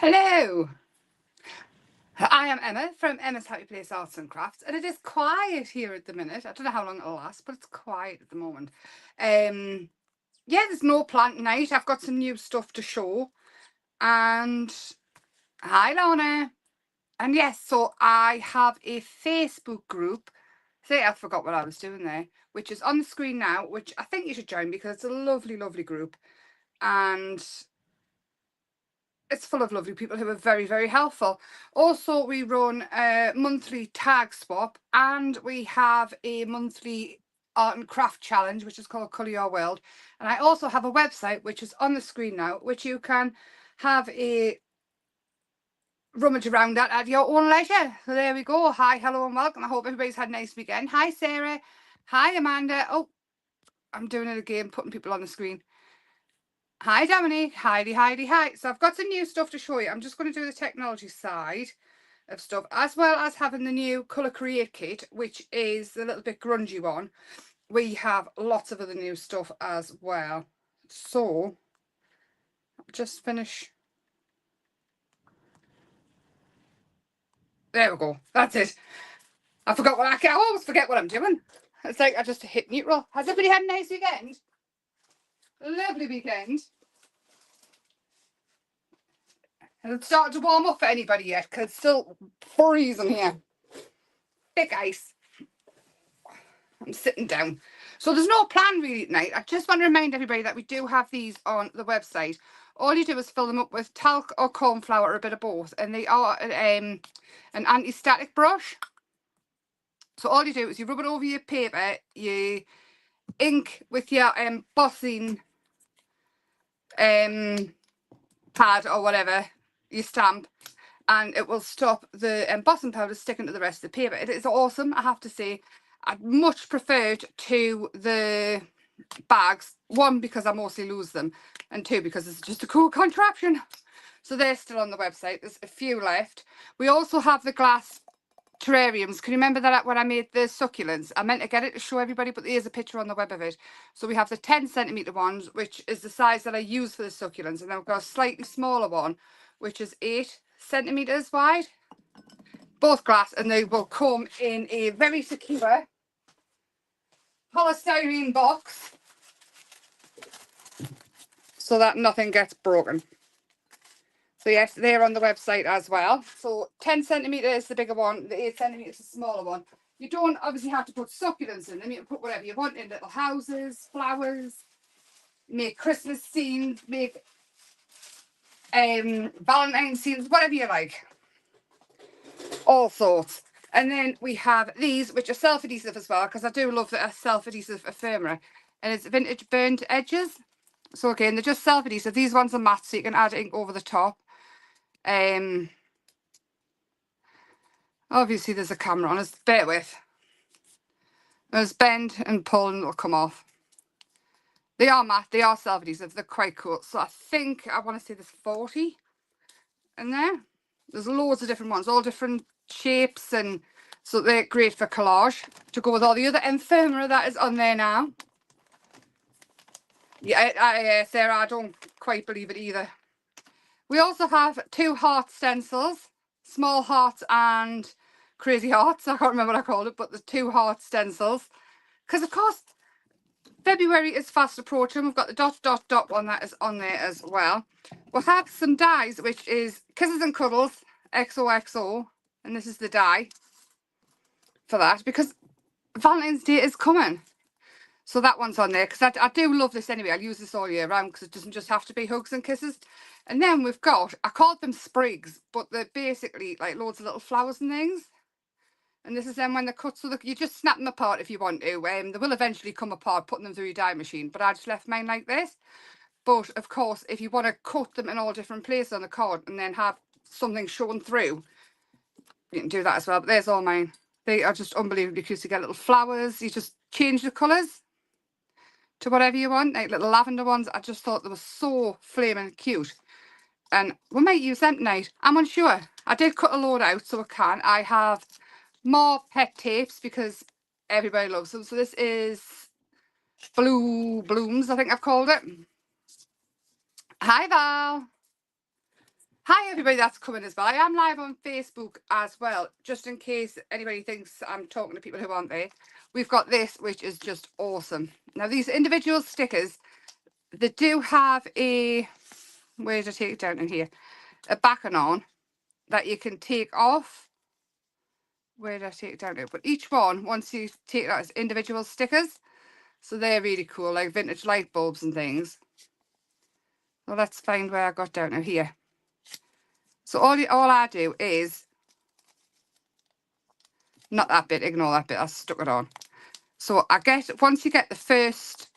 Hello, I am Emma from Emma's Happy Place Arts and Crafts, and it is quiet here at the minute. I don't know how long it'll last, but it's quiet at the moment. Yeah, there's no plan tonight. I've got some new stuff to show, and hi, Lorna. And yes, so I have a Facebook group. See, I forgot what I was doing there, which is on the screen now, which I think you should join because it's a lovely, lovely group, and it's full of lovely people who are very, very helpful. Also, we run a monthly tag swap, and we have a monthly art and craft challenge, which is called Colour Your World. And I also have a website, which is on the screen now, which you can have a rummage around at your own leisure. So there we go. Hi, hello, and welcome. I hope everybody's had a nice weekend. Hi, Sarah. Hi, Amanda. Oh, I'm doing it again, putting people on the screen. Hi, Dominique. Heidi, Heidi, hi. So I've got some new stuff to show you. I'm just going to do the technology side of stuff, as well as having the new Colour Create kit, which is the little bit grungy one. We have lots of other new stuff as well. So, just finish. There we go. That's it. I forgot what I always forget what I'm doing. It's like I just hit neutral. Has everybody had a nice weekend? Lovely weekend. Has it started to warm up for anybody yet? Because it's still freezing here. Thick ice. I'm sitting down. So there's no plan really tonight. I just want to remind everybody that we do have these on the website. All you do is fill them up with talc or corn flour or a bit of both. And they are an anti-static brush. So all you do is you rub it over your paper, you ink with your embossing pad or whatever, you stamp, and it will stop the embossing powder sticking to the rest of the paper. It is awesome, I have to say. I'd much preferred to the bags. One, because I mostly lose them, and two, because it's just a cool contraption. So they're still on the website. There's a few left. We also have the glass terrariums. Can you remember that when I made the succulents? I meant to get it to show everybody, but there's a picture on the web of it. So we have the 10cm ones, which is the size that I use for the succulents, and then we've got a slightly smaller one, which is 8cm wide. Both glass, and they will come in a very secure polystyrene box so that nothing gets broken. So yes, they're on the website as well. So 10cm is the bigger one, the 8cm is the smaller one. You don't obviously have to put succulents in them. You can put whatever you want in, little houses, flowers, make Christmas scenes, make Valentine's scenes, whatever you like. All sorts. And then we have these, which are self-adhesive as well, because I do love the self-adhesive ephemera. And it's vintage burnt edges. So again, they're just self-adhesive. These ones are matte, so you can add ink over the top. Obviously there's a camera on us, bear with. There's bend and pull and it'll come off. They are matte, they are self-adhesive, they're quite cool. So I think, I want to say there's 40 in there. There's loads of different ones, all different shapes, and so they're great for collage to go with all the other ephemera that is on there now. Yeah, Sarah, I don't quite believe it either. We also have 2 heart stencils, small hearts and crazy hearts. I can't remember what I called it, but the 2 heart stencils. Because of course, February is fast approaching. We've got the dot dot dot one that is on there as well. We'll have some dies, which is Kisses and Cuddles XOXO, and this is the die for that because Valentine's Day is coming. So that one's on there because I do love this anyway. I'll use this all year round because it doesn't just have to be hugs and kisses. And then we've got, I called them sprigs, but they're basically like loads of little flowers and things. And this is them when they're cut, so you just snap them apart if you want to. They will eventually come apart, putting them through your die machine, but I just left mine like this. But of course, if you want to cut them in all different places on the card and then have something shown through, you can do that as well. But there's all mine. They are just unbelievably cute. You get little flowers. You just change the colours to whatever you want, like little lavender ones. I just thought they were so flaming cute. And we might use them tonight. I'm unsure. I did cut a load out, so I can. I have more pet tapes because everybody loves them. So this is Blue Blooms, I think I've called it. Hi, Val. Hi everybody that's coming as well. I am live on Facebook as well, just in case anybody thinks I'm talking to people who aren't there. We've got this, which is just awesome. Now these individual stickers, they do have a, where did I take it down in here? A backing on that you can take off. Where did I take it down to? But each one, once you take it out, is individual stickers. So they're really cool, like vintage light bulbs and things. Well, let's find where I got down to here. So all I do is, not that bit, ignore that bit, I stuck it on. So I get, once you get the first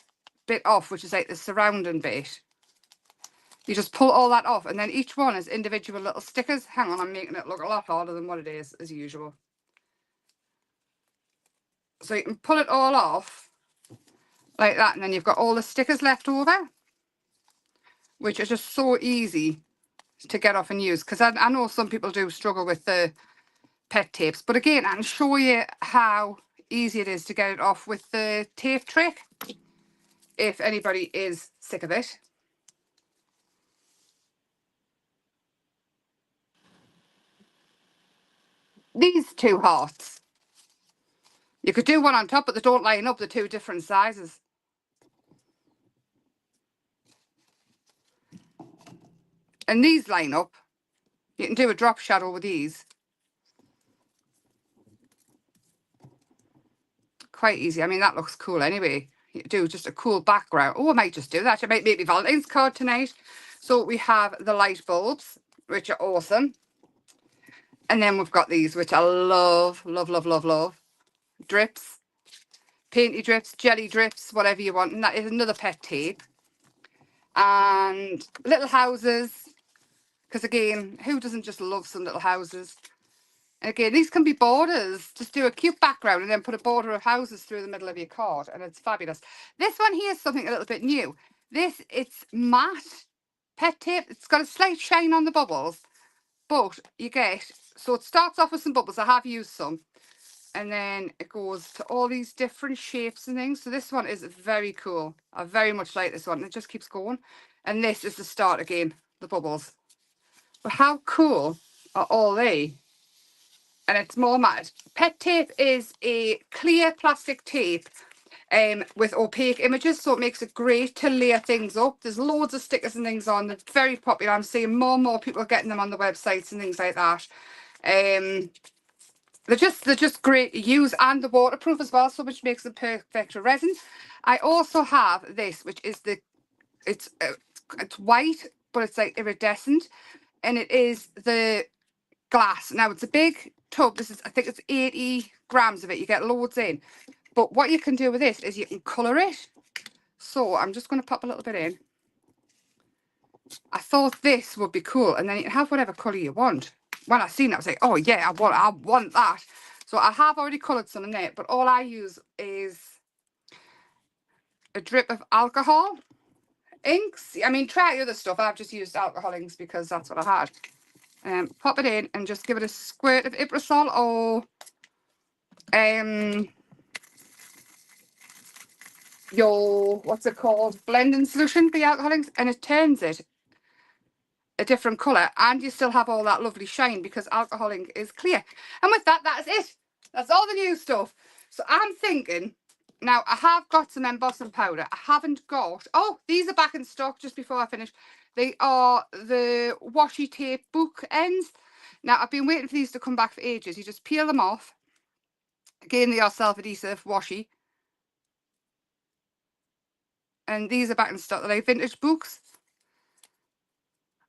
bit off, which is like the surrounding bit, you just pull all that off, and then each one is individual little stickers. Hang on, I'm making it look a lot harder than what it is, as usual. So you can pull it all off like that, and then you've got all the stickers left over, which are just so easy to get off and use, because I know some people do struggle with the pet tapes, but again, I can show you how easy it is to get it off with the tape trick if anybody is sick of it. These two hearts, you could do one on top, but they don't line up, the two different sizes. And these line up. You can do a drop shadow with these. Quite easy. I mean, that looks cool anyway. You do just a cool background. Oh, I might just do that. I might make me Valentine's card tonight. So we have the light bulbs, which are awesome. And then we've got these, which I love, love, love, love, love. Drips. Painty drips, jelly drips, whatever you want. And that is another pet tape. And little houses. Because again, who doesn't just love some little houses? And again, these can be borders. Just do a cute background and then put a border of houses through the middle of your card, and it's fabulous. This one here is something a little bit new. This, it's matte pet tape. It's got a slight shine on the bubbles, but you get, so it starts off with some bubbles. I have used some. And then it goes to all these different shapes and things. So this one is very cool. I very much like this one. It just keeps going. And this is the start again, the bubbles. But how cool are all they? And it's more matte. Pet tape is a clear plastic tape with opaque images, so it makes it great to layer things up. There's loads of stickers and things on. They're very popular. I'm seeing more and more people getting them on the websites and things like that. They're just great to use, and they're waterproof as well, so which makes them perfect for resin. I also have this, which is it's white, but it's like iridescent, and it is the glass. Now it's a big tub. This is, I think it's 80 grams of it. You get loads in. But what you can do with this is you can colour it. So I'm just going to pop a little bit in. I thought this would be cool, and then you can have whatever colour you want. When I seen it, I was like, oh yeah, I want that. So I have already coloured some in there, but all I use is a drip of alcohol inks. I mean, try other stuff. I've just used alcohol inks because that's what I had. Pop it in and just give it a squirt of Iprasol or your, what's it called, blending solution for the alcohol inks, and it turns it a different colour, and you still have all that lovely shine because alcohol ink is clear. And with that, that is it. That's all the new stuff. So I'm thinking, now I have got some embossing powder. I haven't got, oh, these are back in stock just before I finish. They are the washi tape book ends. Now I've been waiting for these to come back for ages. You just peel them off. Again, they are self-adhesive washi. And these are back in stock. They're like vintage books.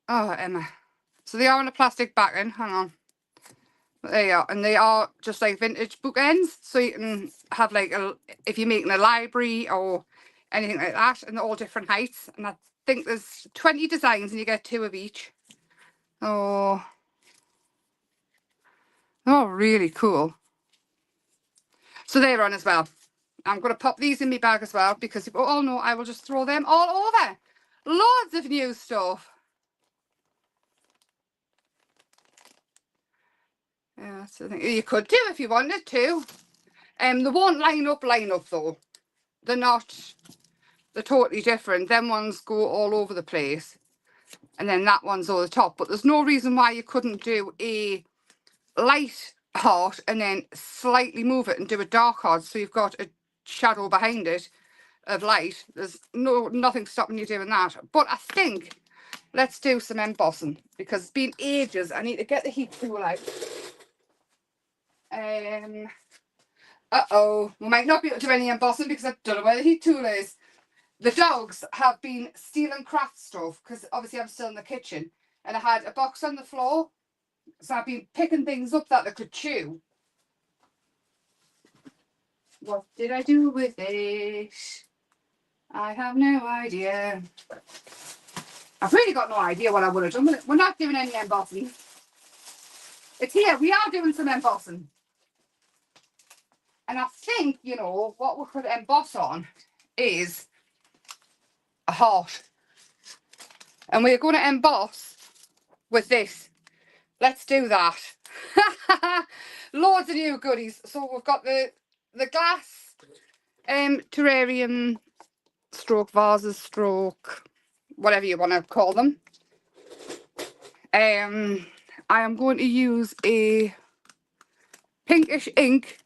Oh, Emma. So they are in a plastic backing. Hang on. But there you are. And they are just like vintage bookends. So you can have like, if you're making a library or anything like that, and they're all different heights. And I think there's 20 designs and you get 2 of each. Oh, really cool. So they're on as well. I'm going to pop these in my bag as well, because if you all know, I will just throw them all over. Loads of new stuff. Yeah, so I think you could do if you wanted to. They won't line up though. They're not, they're totally different. Them ones go all over the place. and then that one's over the top. But there's no reason why you couldn't do a light heart and then slightly move it and do a dark heart, so you've got a shadow behind it of light. There's nothing stopping you doing that. But I think let's do some embossing, because it's been ages. I need to get the heat tool out. We might not be able to do any embossing because I don't know where the heat tool is. The dogs have been stealing craft stuff because obviously I'm still in the kitchen, and I had a box on the floor, so I've been picking things up that they could chew. What did I do with it? I have no idea. I've really got no idea what I would have done with it. We're not doing any embossing. It's here. We are doing some embossing. And I think, you know, what we could emboss on is a heart. And we're going to emboss with this. Let's do that. Loads of new goodies. So we've got the glass terrarium stroke vases stroke whatever you want to call them. I am going to use a pinkish ink,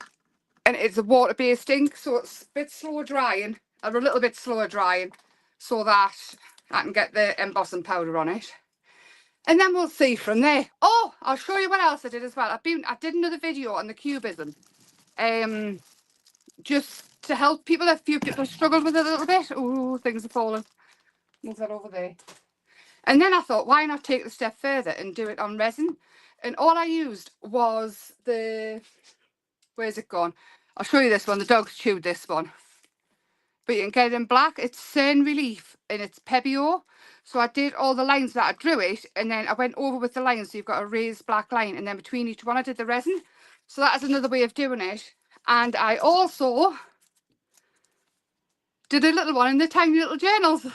and it's a water-based ink, so it's a bit slow drying, or a little bit slower drying, so that I can get the embossing powder on it. And then we'll see from there. Oh, I'll show you what else I did as well. I did another video on the cubism, just to help people. A few people struggled with it a little bit. Oh, things are falling. Move that over there. And then I thought, why not take it a step further and do it on resin? And all I used was the, where's it gone? I'll show you this one. The dogs chewed this one. But you can get it in black. It's Cern Relief and it's Pebeo. So I did all the lines that I drew it, and then I went over with the lines, so you've got a raised black line, and then between each one I did the resin. So that is another way of doing it. And I also did a little one in the tiny little journals.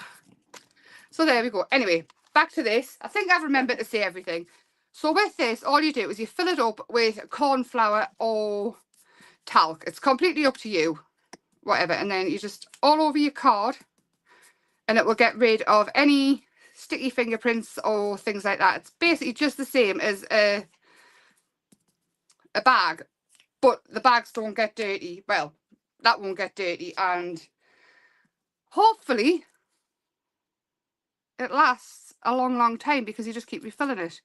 So there we go. Anyway, back to this. I think I've remembered to say everything. So with this, all you do is you fill it up with corn flour or talc. It's completely up to you, whatever. And then you just all over your card, and it will get rid of any sticky fingerprints or things like that. It's basically just the same as a bag, but the bags don't get dirty. Well, that won't get dirty, and hopefully it lasts a long, long time because you just keep refilling it.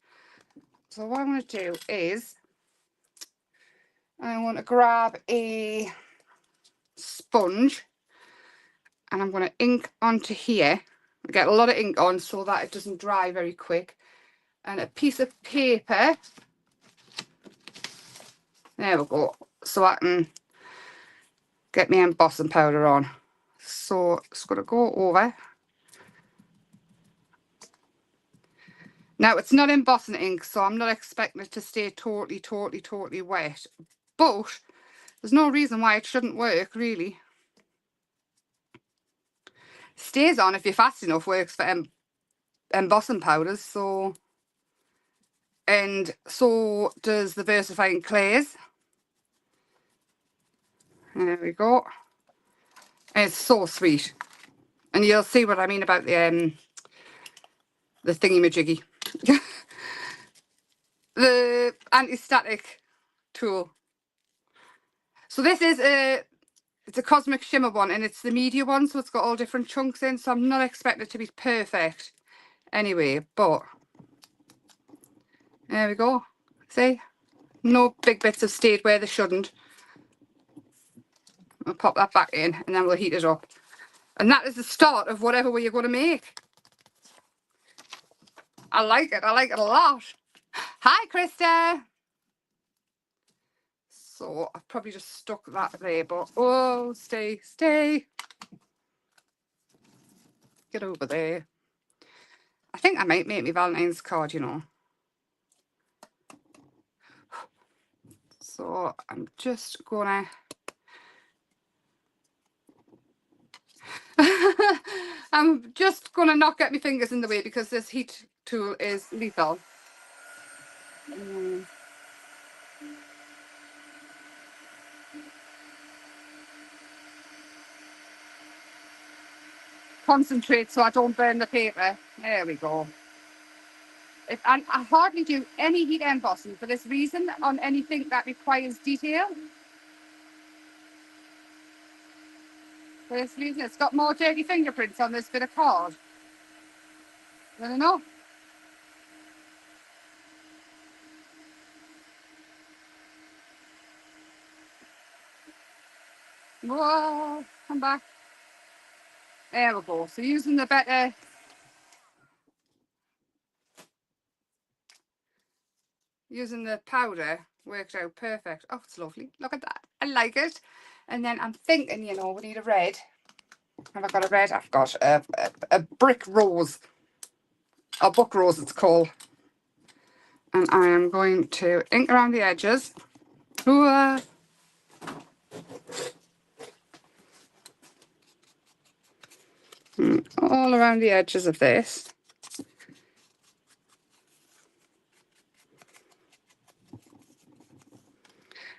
So what I'm going to do is I want to grab a sponge, and I'm going to ink onto here. Get a lot of ink on so that it doesn't dry very quick, and a piece of paper. There we go, so I can get my embossing powder on. So it's going to go over. Now it's not embossing ink, so I'm not expecting it to stay totally wet, but there's no reason why it shouldn't work, really. Stays on if you're fast enough, works for embossing powders, so, and so does the versifying clays. There we go. And it's so sweet, and you'll see what I mean about the thingy-majiggy. The anti-static tool. So this is it's a Cosmic Shimmer one, and it's the media one, so it's got all different chunks in, so I'm not expecting it to be perfect anyway, but there we go. See, no big bits have stayed where they shouldn't. I'll pop that back in, and then we'll heat it up, and that is the start of whatever you're going to make. I like it a lot. Hi Krista. So I've probably just stuck that there, but oh, stay, get over there. I think I might make me Valentine's card, you know. So I'm just gonna I'm just gonna not get my fingers in the way because this heat tool is lethal. Concentrate so I don't burn the paper. There we go. I hardly do any heat embossing for this reason on anything that requires detail. For this reason, it's got more dirty fingerprints on this bit of card. I don't know. Whoa, come back. There we go. So using the better, using the powder worked out perfect. Oh, it's lovely. Look at that. I like it. And then I'm thinking, you know, we need a red. Have I got a red? I've got a brick rose. A book rose it's called. And I am going to ink around the edges. Ooh, all around the edges of this.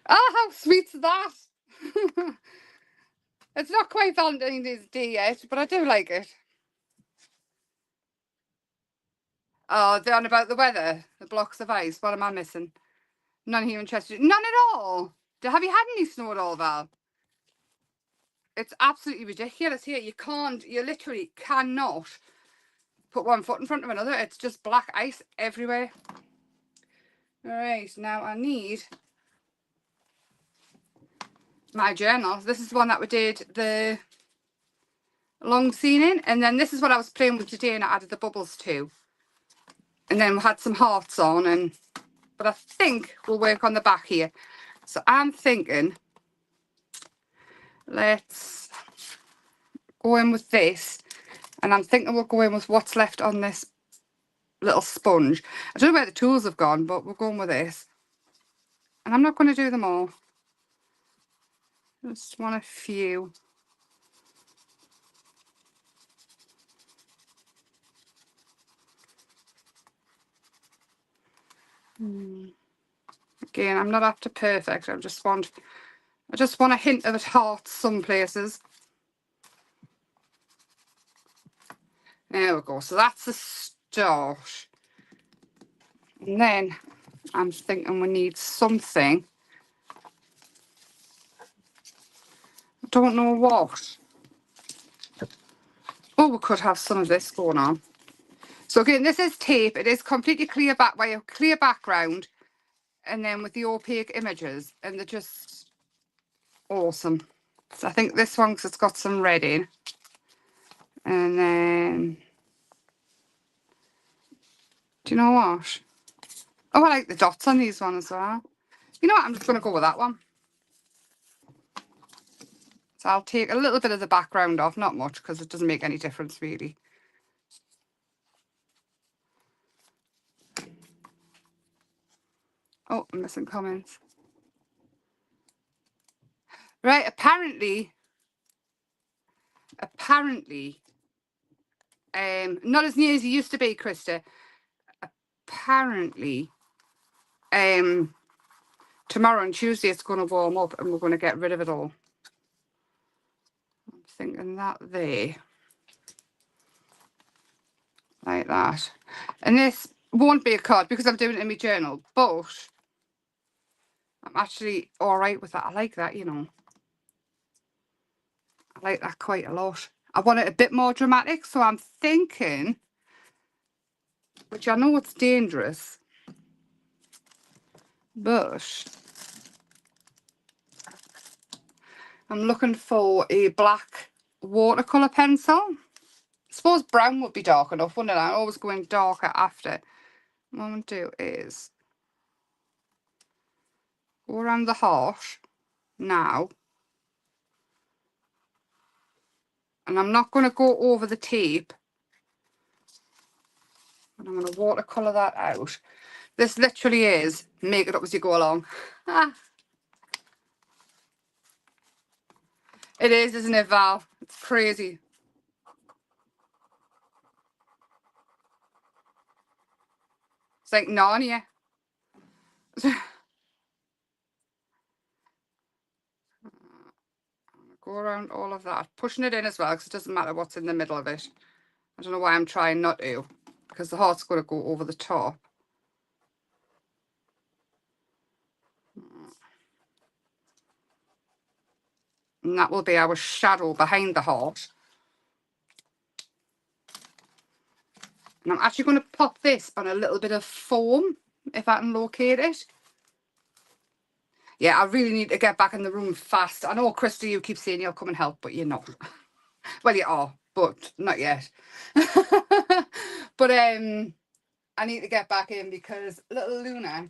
Oh, how sweet's that? It's not quite Valentine's Day yet, but I do like it. Oh, they're on about the weather, the blocks of ice. What am I missing? None here in Chester. None at all. Have you had any snow at all, Val? It's absolutely ridiculous here. You literally cannot put one foot in front of another. It's just black ice everywhere. All right, now I need my journal. This is the one that we did the long scene in, and then this is what I was playing with today and I added the bubbles to. And then we had some hearts on, but I think we'll work on the back here. So I'm thinking, let's go in with this, and I'm thinking we'll go in with what's left on this little sponge. I don't know where the tools have gone, but we're going with this. And I'm not going to do them all. Just want a few. Again, I'm not after perfect. I just want a hint of it hearts some places. There we go. So that's the start. And then I'm thinking we need something. I don't know what. Oh, we could have some of this going on. So again, this is tape. It is completely clear clear background, and then with the opaque images, and they're just awesome. So I think this one, because it's got some red in, and then do you know what? Oh, I like the dots on these ones as well. You know what? I'm just going to go with that one. So I'll take a little bit of the background off, not much, because it doesn't make any difference really. Oh, I'm missing comments. Right, apparently, not as near as he used to be, Krista. Apparently, tomorrow and Tuesday it's going to warm up and we're going to get rid of it all. I'm thinking that there. Like that. And this won't be a card because I'm doing it in my journal, but I'm actually all right with that. I like that, you know. I like that quite a lot. I want it a bit more dramatic, so I'm thinking, which I know it's dangerous, but I'm looking for a black watercolour pencil. I suppose brown would be dark enough, wouldn't it? I'm always going darker after. What I'm going to do is go around the heart now. And I'm not going to go over the tape. And I'm going to watercolour that out. This literally is make it up as you go along. Ah. It is, isn't it, Val? It's crazy. It's like Narnia. Go around all of that. Pushing it in as well, because it doesn't matter what's in the middle of it. I don't know why I'm trying not to. because the heart's going to go over the top. And that will be our shadow behind the heart. And I'm actually going to pop this on a little bit of foam, if I can locate it. Yeah, I really need to get back in the room fast. I know, Christy, you keep saying you'll come and help, but you're not. Well, you are, but not yet. But I need to get back in because little Luna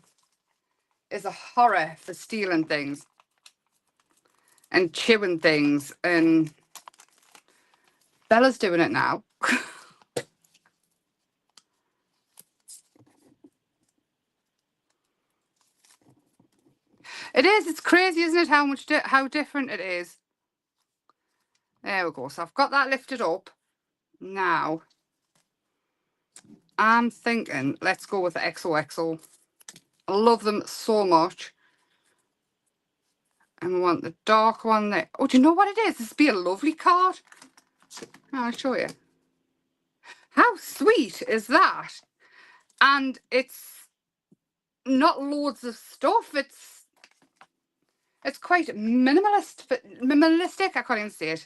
is a horror for stealing things and chewing things, and Bella's doing it now. It is. It's crazy, isn't it? How different it is. There we go. So I've got that lifted up. Now I'm thinking, let's go with the XOXO. I love them so much. And we want the dark one there. Oh, do you know what it is? This would be a lovely card. I'll show you. How sweet is that? And it's not loads of stuff. It's quite minimalistic. I can't even say it.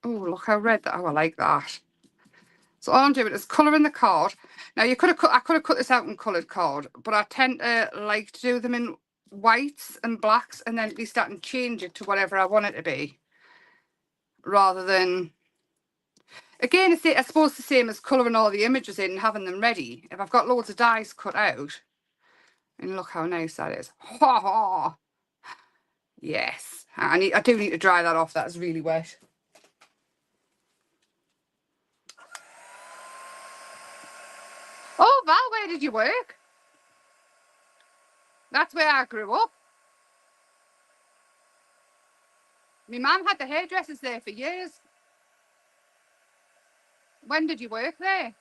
Oh, look how red that. Oh, I like that. So all I'm doing is colouring the card. Now I could have cut this out in coloured card, but I tend to like to do them in whites and blacks, and then at least I can change it to whatever I want it to be, rather than, again, it's I suppose the same as colouring all the images in and having them ready. If I've got loads of dies cut out, and look how nice that is. Ha ha. Yes, I do need to dry that off. That's really wet. Oh, Val, where did you work? That's where I grew up. My mum had the hairdressers there for years. When did you work there?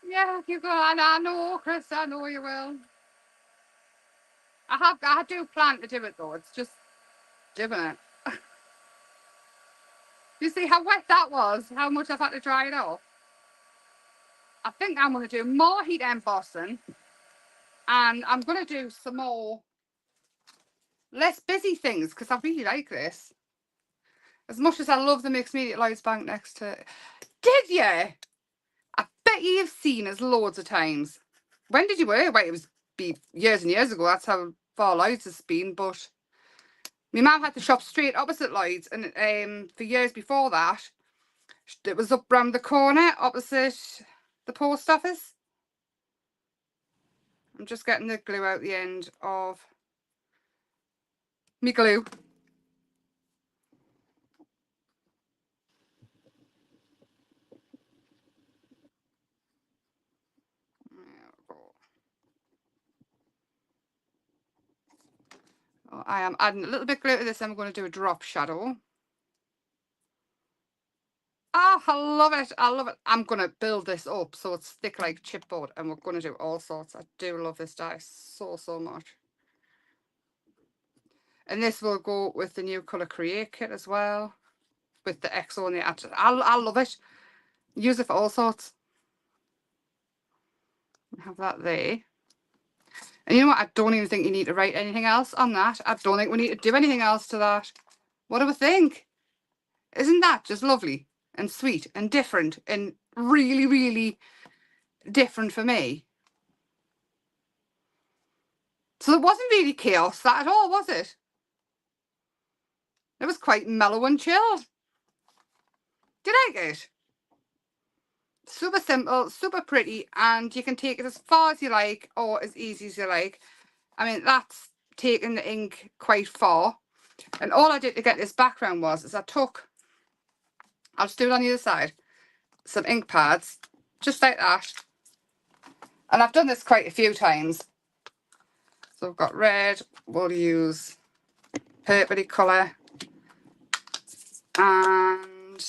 Yeah, you go. I know, Chris. I know you will. I do plan to do it though. It's just doing it. You see how wet that was? How much I've had to dry it off? I think I'm going to do more heat embossing, and I'm going to do some more less busy things because I really like this. As much as I love the mixed media Lloyd's Bank next to it. Did you? I bet you've seen us loads of times. When did you work? Wait, it was years and years ago. That's how far Lloyd's has been. But my mum had the shop straight opposite Lloyd's, and for years before that, it was up round the corner opposite the post office. I'm just getting the glue out the end of me glue. There we go. Oh, I am adding a little bit of glue to this. I'm going to do a drop shadow. Oh, I love it. I love it. I'm going to build this up so it's thick like chipboard, and we're going to do all sorts. I do love this die so much. And this will go with the new Colour Create kit as well, with the XO and the Atlas. I love it. Use it for all sorts. Have that there. And you know what? I don't even think you need to write anything else on that. I don't think we need to do anything else to that. What do we think? Isn't that just lovely and sweet and different and really, really different for me? So it wasn't really chaos, that at all, was it? It was quite mellow and chilled. Do you like it? Super simple, super pretty, and you can take it as far as you like or as easy as you like. I mean, that's taking the ink quite far. And all I did to get this background is I took, I'll just do it on the other side, some ink pads, just like that. And I've done this quite a few times. So I've got red, we'll use purpley colour, and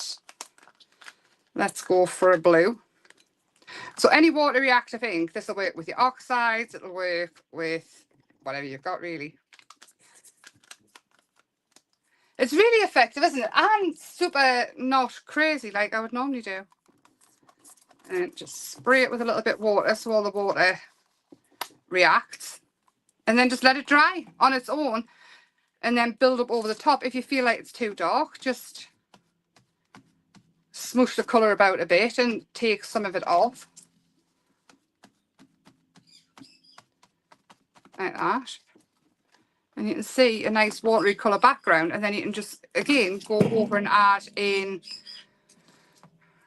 let's go for a blue. So any water reactive ink, this will work with your oxides, it'll work with whatever you've got really. It's really effective, isn't it? And super not crazy like I would normally do. And just spray it with a little bit of water so all the water reacts. And then just let it dry on its own. And then build up over the top. If you feel like it's too dark, just smoosh the colour about a bit and take some of it off. Like that. And you can see a nice watery colour background. And then you can just, again, go over and add in,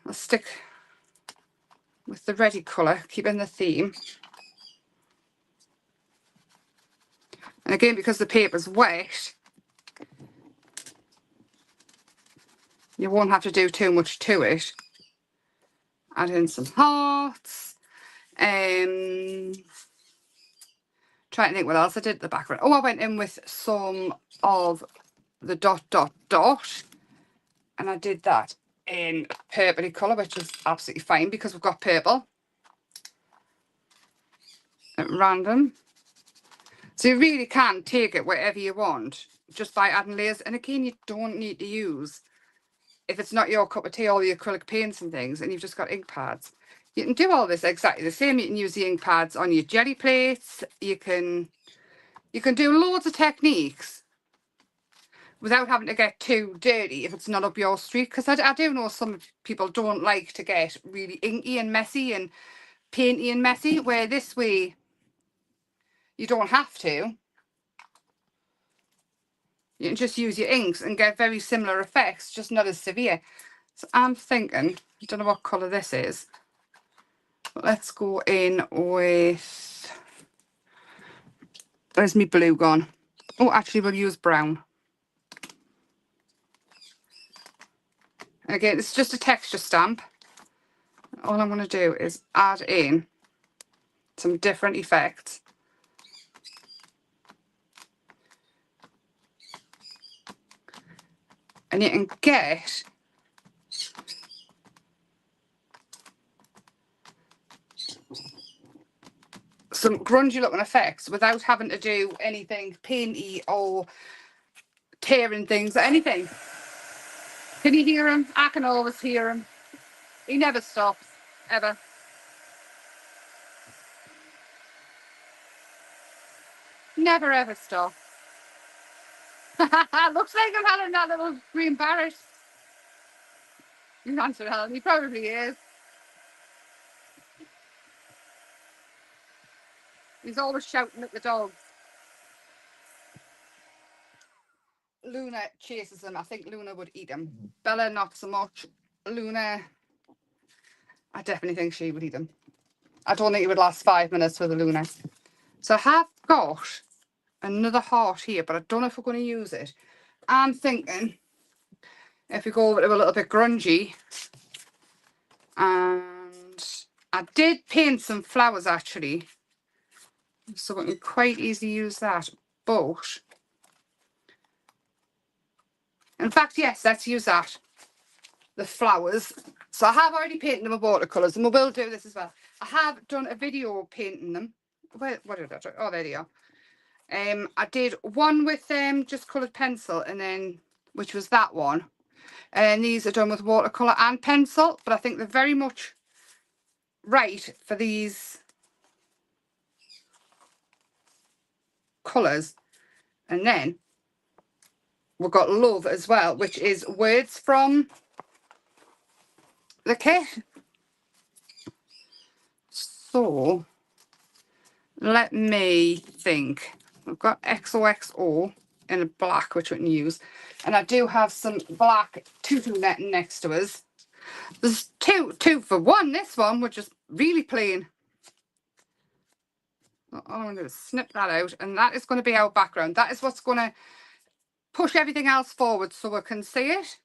I'll stick with the ready colour, keeping the theme. And again, because the paper's wet, you won't have to do too much to it. Add in some hearts. Trying to think what else I did at the background. Oh, I went in with some of the dot dot dot, and I did that in purpley colour, which is absolutely fine because we've got purple at random. So you really can take it wherever you want just by adding layers. And again, you don't need to use, if it's not your cup of tea, all the acrylic paints and things, and you've just got ink pads. You can do all this exactly the same. You can use the ink pads on your jelly plates. You can do loads of techniques without having to get too dirty if it's not up your street. Because I do know some people don't like to get really inky and messy and painty and messy, where this way you don't have to. You can just use your inks and get very similar effects, just not as severe. So I'm thinking, I don't know what colour this is, but let's go in with, where's my blue gone? Oh, actually we'll use brown. And again, it's just a texture stamp. All I'm going to do is add in some different effects. And you can get some grungy looking effects without having to do anything painty or tearing things or anything. Can you hear him? I can always hear him. He never stops, ever. Never ever stops. Looks like I'm having that little green parrot. He's answered Helen. He probably is. He's always shouting at the dogs. Luna chases him. I think Luna would eat him. Bella, not so much. Luna, I definitely think she would eat him. I don't think it would last 5 minutes with a Luna. So I have got another heart here, but I don't know if we're going to use it. I'm thinking if we go over to a little bit grungy, and I did paint some flowers actually, so we can quite easily use that. But in fact, yes, let's use that. The flowers. So I have already painted them with watercolours, and we will do this as well. I have done a video painting them. What did I do? Oh, there they are. I did one with just coloured pencil, and then, which was that one. And these are done with watercolour and pencil, but I think they're very much right for these colours. And then we've got love as well, which is words from the kit. So let me think. I've got XOXO in a black, which we can use. And I do have some black tutu netting next to us. There's two for one. This one, which is really plain. I'm going to snip that out. And that is going to be our background. That is what's going to push everything else forward so we can see it.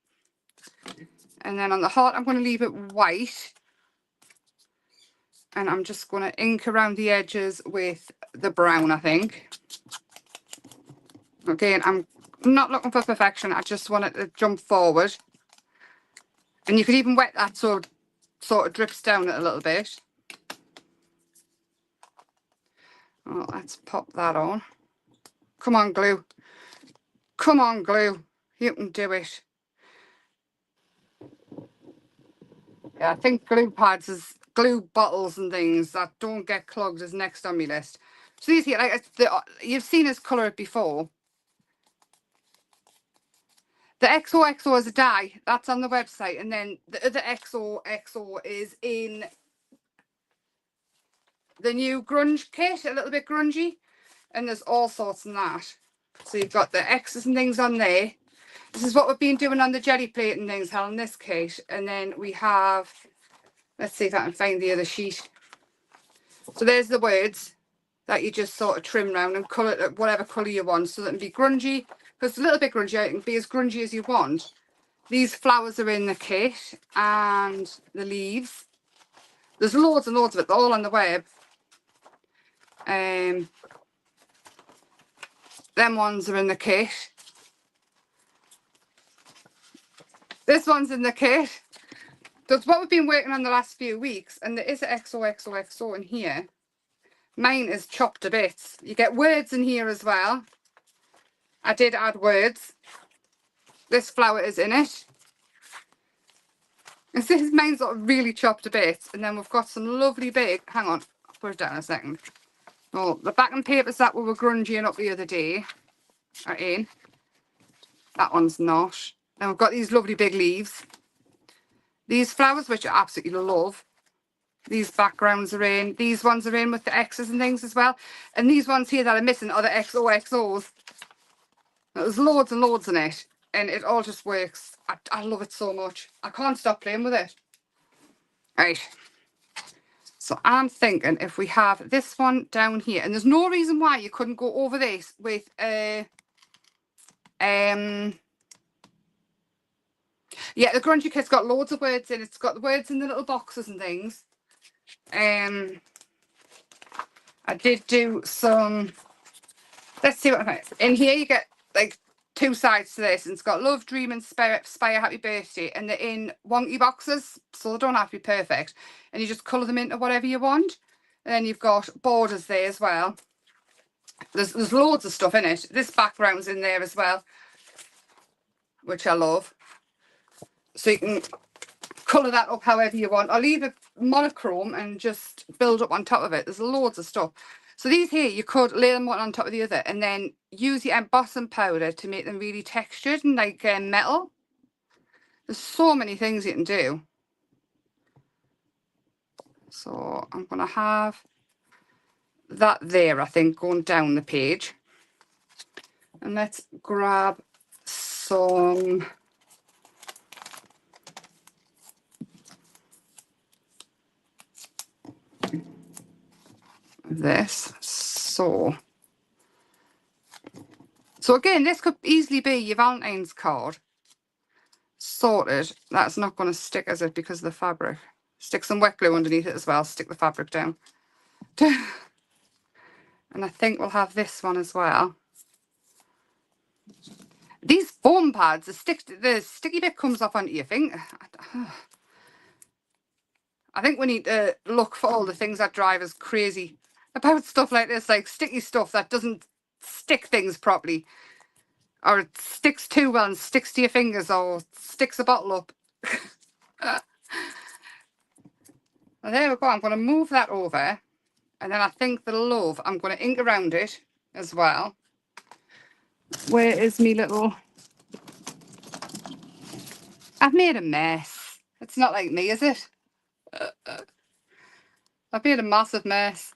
And then on the heart, I'm going to leave it white. And I'm just going to ink around the edges with the brown, I think. Again, I'm not looking for perfection. I just want it to jump forward. And you could even wet that so it sort of drips down a little bit. Oh, let's pop that on. Come on, glue. Come on, glue. You can do it. Yeah, I think glue pads is glue bottles and things that don't get clogged is next on my list. So these here, like you've seen us colour it before. The XOXO is a dye that's on the website, and then the other XOXO is in the new grunge kit, a little bit grungy, and there's all sorts in that. So you've got the X's and things on there. This is what we've been doing on the jelly plate and things, Helen, this kit. And then we have, let's see if I can find the other sheet. So there's the words that you just sort of trim round and colour it whatever colour you want, so that it can be grungy. Because it's a little bit grungy, it can be as grungy as you want. These flowers are in the kit, and the leaves. There's loads and loads of it, they're all on the web. Them ones are in the kit. This one's in the kit. That's what we've been working on the last few weeks, and there is an XOXOXO in here. Mine is chopped to bits. You get words in here as well. I did add words. This flower is in it. And this mine's sort of really chopped to bits. And then we've got some lovely big, hang on, I'll put it down a second. Oh, the backing papers that we were grungying up the other day are in. That one's not. Then we've got these lovely big leaves. These flowers, which I absolutely love. These backgrounds are in. These ones are in with the X's and things as well. And these ones here that are missing are the XOXOs. There's loads and loads in it. And it all just works. I love it so much. I can't stop playing with it. Right. So I'm thinking if we have this one down here, and there's no reason why you couldn't go over this with a yeah, the grungy kit's got loads of words in. It's got the words in the little boxes and things. I did do some, let's see what I find. In here you get like 2 sides to this, and it's got love, dream, inspire, happy birthday, and they're in wonky boxes, so they don't have to be perfect. And you just colour them into whatever you want. And then you've got borders there as well. There's loads of stuff in it. This background's in there as well, which I love. So you can colour that up however you want, or leave it monochrome and just build up on top of it. There's loads of stuff. So these here, you could lay them one on top of the other and then use your embossing powder to make them really textured and like metal. There's so many things you can do. So I'm going to have that there, I think, going down the page. And let's grab some of this. So again, this could easily be your Valentine's card. Sorted. That's not going to stick, is it, because of the fabric? Stick some wet glue underneath it as well. Stick the fabric down. And I think we'll have this one as well. These foam pads, the sticky bit comes off onto your finger. I think we need to look for all the things that drive us crazy about stuff like this, like sticky stuff that doesn't stick things properly. Or it sticks too well and sticks to your fingers, or sticks a bottle up. Well, there we go. I'm going to move that over. And then I think the love, I'm going to ink around it as well. Where is me little... I've made a mess. It's not like me, is it? I've made a massive mess.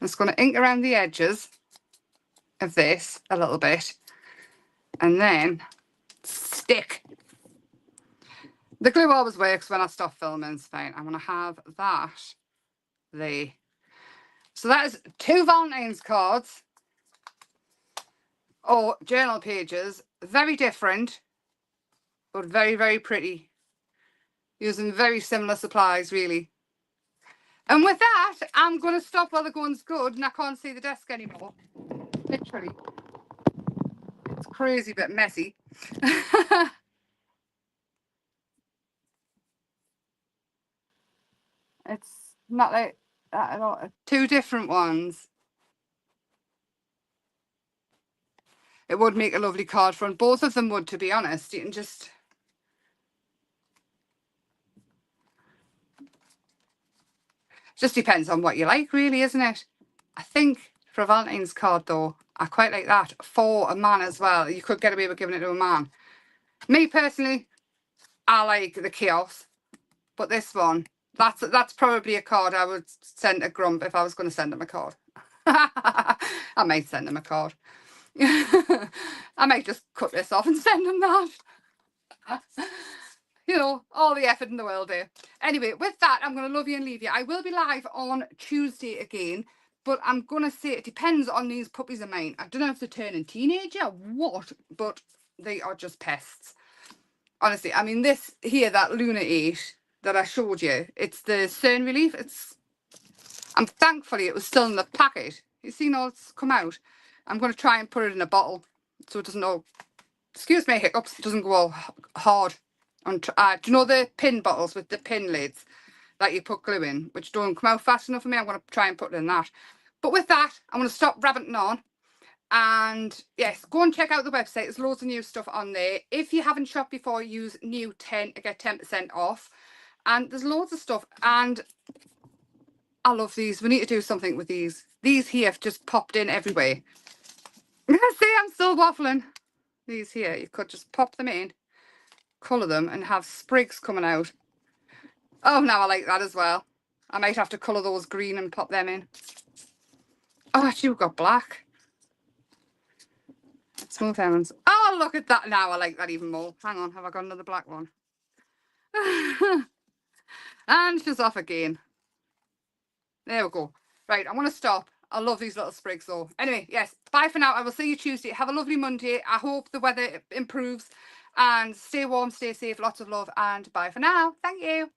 I'm just going to ink around the edges of this a little bit. And then stick. The glue always works when I stop filming, it's fine. I'm going to have that there. So that is 2 Valentine's cards. Or journal pages. Very different, but very, very pretty. Using very similar supplies, really. And with that, I'm going to stop while the going's good and I can't see the desk anymore. Literally. It's crazy but messy. It's not like that at all. 2 different ones. It would make a lovely card front. Both of them would, to be honest. You can just... Just depends on what you like, really, isn't it? I think for a Valentine's card, though, I quite like that. For a man as well. You could get away with giving it to a man. Me, personally, I like the Chaos. But this one, that's probably a card I would send to Grump if I was going to send him a card. I might send him a card. I might just cut this off and send him that. You know, all the effort in the world there. Anyway, with that, I'm going to love you and leave you. I will be live on Tuesday again, but I'm going to say it depends on these puppies of mine. I don't know if they're turning teenager or what, but they are just pests. Honestly, I mean, this here, that Luna 8 that I showed you, it's the Cern Relief. Thankfully, it was still in the packet. You see now it's come out. I'm going to try and put it in a bottle so it doesn't all, excuse me, hiccups, it doesn't go all hard. Do you know the pin bottles with the pin lids that you put glue in, which don't come out fast enough for me? I'm going to try and put it in that. But with that, I'm going to stop rabbiting on. And yes, go and check out the website. There's loads of new stuff on there. If you haven't shopped before, use new 10 to get 10% off. And there's loads of stuff. And I love these. We need to do something with these. These here have just popped in everywhere. See, I'm still waffling. These here, you could just pop them in, colour them, and have sprigs coming out. Oh, now I like that as well. I might have to colour those green and pop them in. Oh, you've got black. Smooth Heavens. Oh, look at that. Now I like that even more. Hang on, have I got another black one? And she's off again. There we go. Right, I want to stop. I love these little sprigs though. Anyway, yes, bye for now. I will see you Tuesday. Have a lovely Monday. I hope the weather improves. And stay warm, stay safe. Lots of love. And bye for now. Thank you.